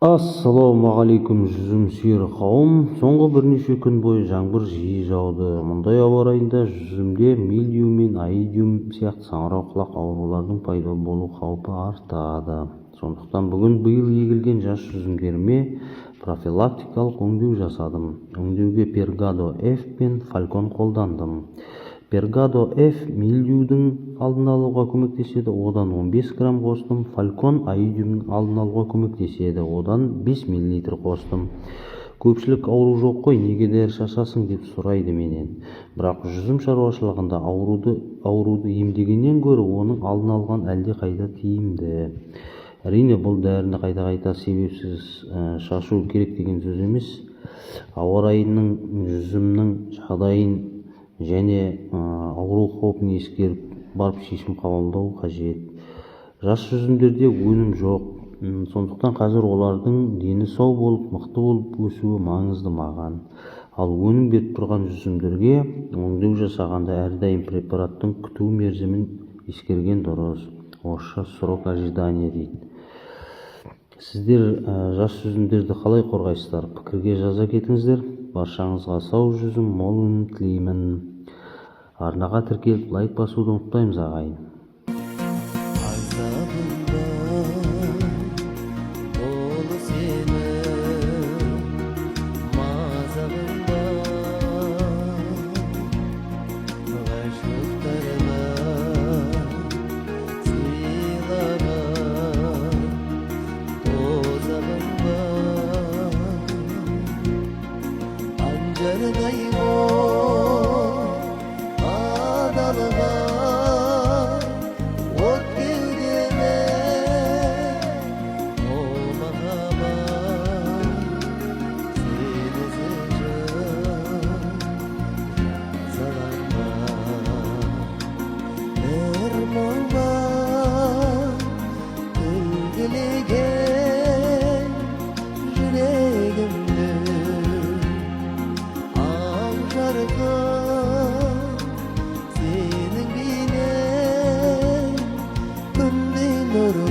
Ассалаумағалейкум жүзім сүйер қауым. Соңғы бірнеше күн бойы жаңбыр жиі жауды. Мұндай ауа райында жүзімде мильдию мен аидиум сияқты саңырауқұлақ аурулардың пайда болу қаупі артады. Сондықтан бүгін биыл егілген жас жүзімдеріме профилактикалық өңдеу жасадым. Өңдеуге Пергадо F пен Фалькон қолдандым. Пергадо F мильдиудің алдын алуға көмектеседі, одан 15 грамм қостым. Фалькон аидиумның алдын алуға көмектеседі, одан 5 мл қостым. Көпшілік ауру жоқ қой, неге дәрі шашасың деп сұрайды менен. Бірақ жүзім шаруашылығында ауруды емдегеннен гөрі оның алдын алған әлде қайда тиімді. Әрине бұл дәріні қайта себепсіз шашу керек деген сөз емес. Ауа райының, жүзімнің жағдайын және ауру қаупін ескеріп барып шешім қабылдау қажет. Жас жүзімдерде өнім жоқ, сондықтан қазір олардың дені сау болып, мықты болып өсуі маңызды маған. Ал өнім беріп тұрған жүзімдерге өңдеу жасағанда әрдайым препараттың күту мерзімін ескерген дұрыс. Орысша срок ожидания дейді. Сіздер жас жүзімдерді қалай қорғайсыздар? Пікірге жаза кетіңіздер. Баршаңызға сау жүзім, мол өнім тілеймін. Арнаға тіркеліп лайк басуды ұмытпаймыз ағайын. Senin bile gönlün